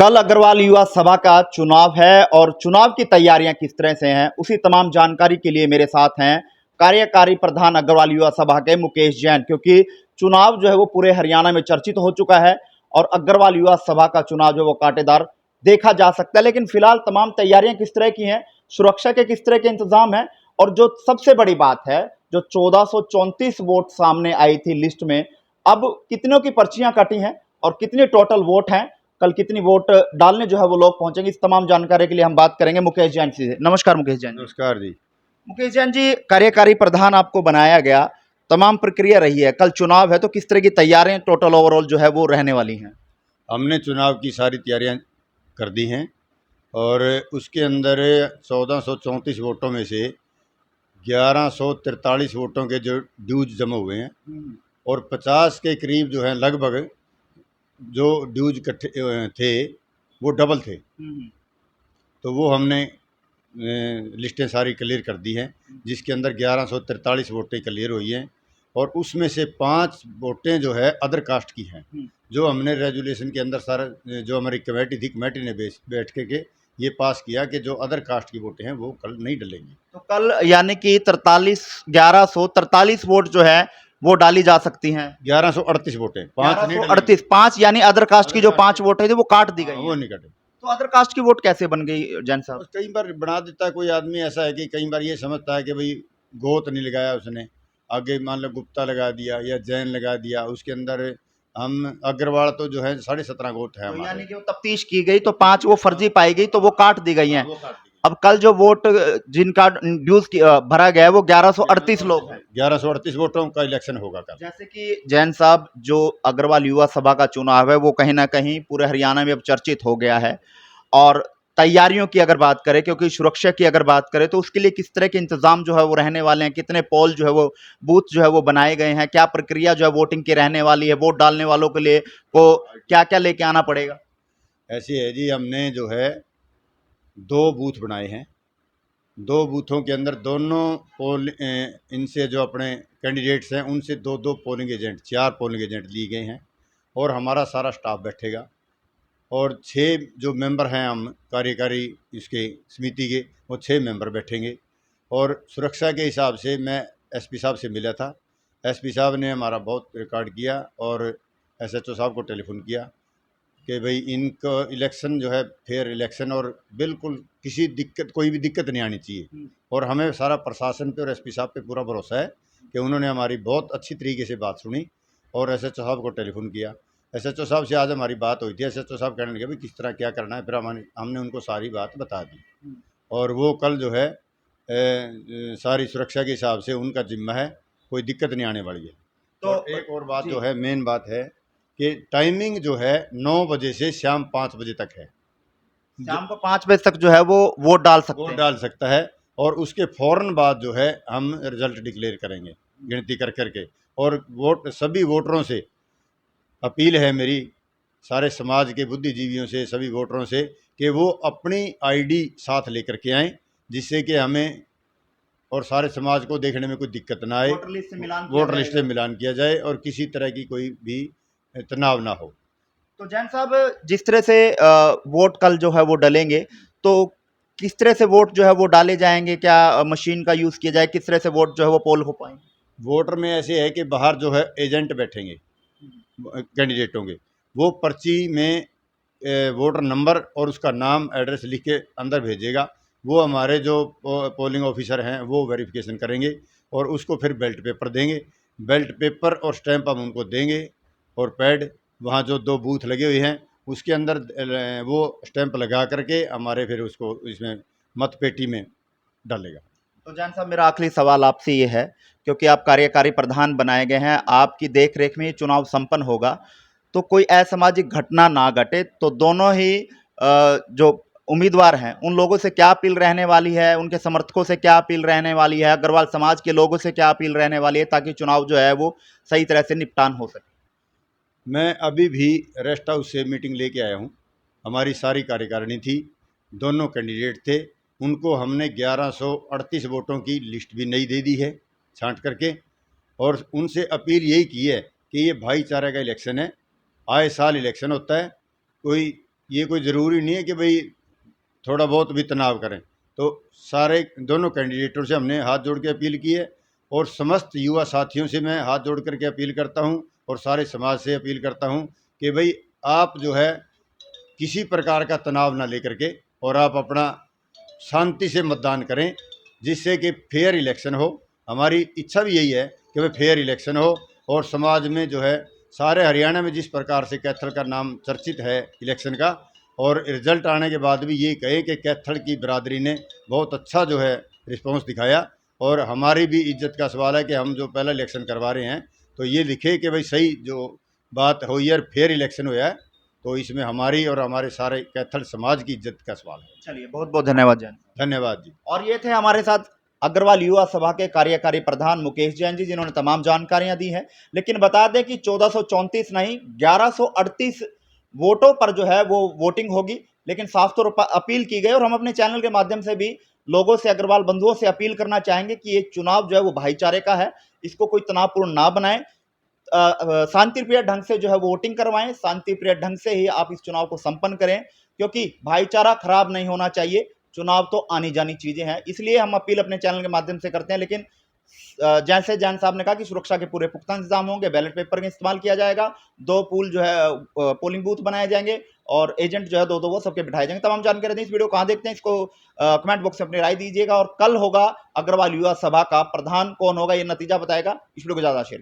कल अग्रवाल युवा सभा का चुनाव है और चुनाव की तैयारियां किस तरह से हैं उसी तमाम जानकारी के लिए मेरे साथ हैं कार्यकारी प्रधान अग्रवाल युवा सभा के मुकेश जैन। क्योंकि चुनाव जो है वो पूरे हरियाणा में चर्चित हो चुका है और अग्रवाल युवा सभा का चुनाव जो है वो कांटेदार देखा जा सकता है। लेकिन फिलहाल तमाम तैयारियां किस तरह की हैं, सुरक्षा के किस तरह के इंतजाम हैं और जो सबसे बड़ी बात है, जो 1434 वोट सामने आई थी लिस्ट में, अब कितनों की पर्चियां कटी हैं और कितने टोटल वोट हैं, कल कितनी वोट डालने जो है वो लोग पहुंचेंगे, इस तमाम जानकारी के लिए हम बात करेंगे मुकेश जैन जी से। नमस्कार मुकेश जैन जी। नमस्कार जी। मुकेश जैन जी, कार्यकारी प्रधान आपको बनाया गया, तमाम प्रक्रिया रही है, कल चुनाव है तो किस तरह की तैयारियां टोटल ओवरऑल जो है वो रहने वाली हैं? हमने चुनाव की सारी तैयारियां कर दी हैं और उसके अंदर 1434 वोटों में से 1143 वोटों के जो ड्यूज जमा हुए हैं और 50 के करीब जो है लगभग जो ड्यूज इकट्ठे थे वो डबल थे। तो वो हमने लिस्टें सारी क्लियर कर दी हैं, जिसके अंदर 1143 वोटें क्लियर हुई हैं और उसमें से 5 वोटें जो है अदर कास्ट की हैं, जो हमने रेजुलेशन के अंदर सारा जो हमारी कमेटी थी, कमेटी ने बैठ के ये पास किया कि जो अदर कास्ट की वोटें हैं वो कल नहीं डलेंगी। तो कल यानी कि 1143 वोट जो है वो डाली जा सकती हैं। 1138 वोटें, 5 नहीं डलेंगी। 1138 5 यानी अदर कास्ट की जो 5 वोट है वो काट दी गई वो हैं। नहीं कटे। तो अदर कास्ट की वोट कैसे बन गई जैन साहब? कई बार बना देता है कोई आदमी, ऐसा है कि कई बार ये समझता है कि भाई गोत नहीं लगाया उसने, आगे मान लो गुप्ता लगा दिया या जैन लगा दिया, उसके अंदर हम अग्रवाल तो जो है 17.5 गोत है तो हमारे। यानी कि वो तफ्तीश की गई तो 5 वो फर्जी पाई गई तो वो काट दी गई हैं। वो काट दी अब कल जो वोट जिनका ड्यूज भरा गया है वो 1138 लोग हैं। 1138 वोटों का इलेक्शन होगा कल। जैसे कि जैन साहब, जो अग्रवाल युवा सभा का चुनाव है वो कहीं ना कहीं पूरे हरियाणा में अब चर्चित हो गया है और तैयारियों की अगर बात करें, क्योंकि सुरक्षा की अगर बात करें तो उसके लिए किस तरह के इंतजाम जो है वो रहने वाले हैं, कितने पोल जो है वो बूथ जो है वो बनाए गए हैं, क्या प्रक्रिया जो है वोटिंग की रहने वाली है, वोट डालने वालों के लिए को क्या क्या लेके आना पड़ेगा? ऐसी है जी, हमने जो है 2 बूथ बनाए हैं। 2 बूथों के अंदर दोनों इनसे जो अपने कैंडिडेट्स हैं उनसे 2-2 पोलिंग एजेंट, 4 पोलिंग एजेंट लिए गए हैं और हमारा सारा स्टाफ बैठेगा और 6 जो मेंबर हैं हम कार्यकारी इसके समिति के, वो 6 मेंबर बैठेंगे। और सुरक्षा के हिसाब से मैं एसपी साहब से मिला था, एसपी साहब ने हमारा बहुत रिकॉर्ड किया और एसएचओ साहब को टेलीफोन किया कि भाई इनका इलेक्शन जो है फेयर इलेक्शन और बिल्कुल किसी दिक्कत, कोई भी दिक्कत नहीं आनी चाहिए। और हमें सारा प्रशासन पे और एसपी साहब पे पूरा भरोसा है कि उन्होंने हमारी बहुत अच्छी तरीके से बात सुनी और एसएचओ साहब को टेलीफोन किया। एसएचओ साहब से आज हमारी बात हुई थी। एसएचओ साहब कहने लगे भाई किस तरह क्या करना है, फिर हमने उनको सारी बात बता दी और वो कल जो है सारी सुरक्षा के हिसाब से उनका जिम्मा है, कोई दिक्कत नहीं आने वाली है। तो और एक और बात जो है, मेन बात है कि टाइमिंग जो है 9 बजे से शाम 5 बजे तक है। शाम को 5 बजे तक जो है वो वोट डाल सकते वोट हैं। डाल सकता है और उसके फौरन बाद जो है हम रिजल्ट डिक्लेयर करेंगे गिनती कर करके। और वोट सभी वोटरों से अपील है मेरी, सारे समाज के बुद्धिजीवियों से, सभी वोटरों से, कि वो अपनी आईडी साथ लेकर के आएँ, जिससे कि हमें और सारे समाज को देखने में कोई दिक्कत ना आए। वोटर लिस्ट से मिलान किया वोटर लिस्ट से मिलान किया जाए और किसी तरह की कोई भी तनाव ना हो। तो जैन साहब, जिस तरह से वोट कल जो है वो डलेंगे, तो किस तरह से वोट जो है वो डाले जाएंगे, क्या मशीन का यूज किया जाए, किस तरह से वोट जो है वो पोल हो पाएंगे? वोटर में ऐसे है कि बाहर जो है एजेंट बैठेंगे कैंडिडेटों के, वो पर्ची में वोटर नंबर और उसका नाम एड्रेस लिख के अंदर भेजेगा। वो हमारे जो पोलिंग ऑफिसर हैं वो वेरिफिकेशन करेंगे और उसको फिर बेल्ट पेपर देंगे। बेल्ट पेपर और स्टैंप हम उनको देंगे और पैड, वहाँ जो 2 बूथ लगे हुए हैं उसके अंदर वो स्टैंप लगा करके हमारे फिर उसको इसमें मत पेटी में डालेगा। तो जैन साहब, मेरा आखिरी सवाल आपसे ये है, क्योंकि आप कार्यकारी प्रधान बनाए गए हैं, आपकी देख रेख में ये चुनाव संपन्न होगा, तो कोई असामाजिक घटना ना घटे, तो दोनों ही जो उम्मीदवार हैं उन लोगों से क्या अपील रहने वाली है, उनके समर्थकों से क्या अपील रहने वाली है, अग्रवाल समाज के लोगों से क्या अपील रहने वाली है, ताकि चुनाव जो है वो सही तरह से निपटान हो सके? मैं अभी भी रेस्ट हाउस से मीटिंग लेके आया हूँ। हमारी सारी कार्यकारिणी थी, दोनों कैंडिडेट थे, उनको हमने 1138 वोटों की लिस्ट भी नई दे दी है छांट करके। और उनसे अपील यही की है कि ये भाईचारे का इलेक्शन है, आए साल इलेक्शन होता है, कोई ये कोई ज़रूरी नहीं है कि भाई थोड़ा बहुत भी तनाव करें। तो सारे दोनों कैंडिडेटों से हमने हाथ जोड़ के अपील की है और समस्त युवा साथियों से मैं हाथ जोड़ करके अपील करता हूं और सारे समाज से अपील करता हूं कि भाई आप जो है किसी प्रकार का तनाव ना लेकर के और आप अपना शांति से मतदान करें, जिससे कि फेयर इलेक्शन हो। हमारी इच्छा भी यही है कि भाई फेयर इलेक्शन हो और समाज में जो है सारे हरियाणा में जिस प्रकार से कैथल का नाम चर्चित है इलेक्शन का, और रिजल्ट आने के बाद भी ये कहे कि कैथल की बिरादरी ने बहुत अच्छा जो है रिस्पॉन्स दिखाया। और हमारी भी इज्जत का सवाल है कि हम जो पहला इलेक्शन करवा रहे हैं तो ये लिखे कि भाई सही जो बात हुई है फेयर इलेक्शन हुआ है, तो इसमें हमारी और हमारे सारे कैथल समाज की इज्जत का सवाल है। चलिए, बहुत बहुत धन्यवाद जैन। धन्यवाद जी। और ये थे हमारे साथ अग्रवाल युवा सभा के कार्यकारी प्रधान मुकेश जैन जी, जिन्होंने तमाम जानकारियां दी हैं। लेकिन बता दें कि 1434 नहीं 1138 वोटों पर जो है वो वोटिंग होगी। लेकिन साफ तौर पर अपील की गई और हम अपने चैनल के माध्यम से भी लोगों से, अग्रवाल बंधुओं से अपील करना चाहेंगे कि ये चुनाव जो है वो भाईचारे का है, इसको कोई तनावपूर्ण ना बनाएं। शांतिप्रिय ढंग से जो है वोटिंग करवाएं, शांतिप्रिय ढंग से ही आप इस चुनाव को संपन्न करें, क्योंकि भाईचारा खराब नहीं होना चाहिए। चुनाव तो आनी जानी चीजें हैं, इसलिए हम अपील अपने चैनल के माध्यम से करते हैं। लेकिन जैसे जैन साहब ने कहा कि सुरक्षा के पूरे पुख्ता इंतजाम होंगे, बैलेट पेपर का इस्तेमाल किया जाएगा, 2 पूल जो है पोलिंग बूथ बनाए जाएंगे और एजेंट जो है 2-2 वो सबके बिठाए जाएंगे। तमाम जानकारी दें। इस वीडियो को कहाँ देखते हैं, इसको कमेंट बॉक्स में अपनी राय दीजिएगा। और कल होगा अग्रवाल युवा सभा का प्रधान, कौन होगा ये नतीजा बताएगा। इस वीडियो को ज्यादा शेयर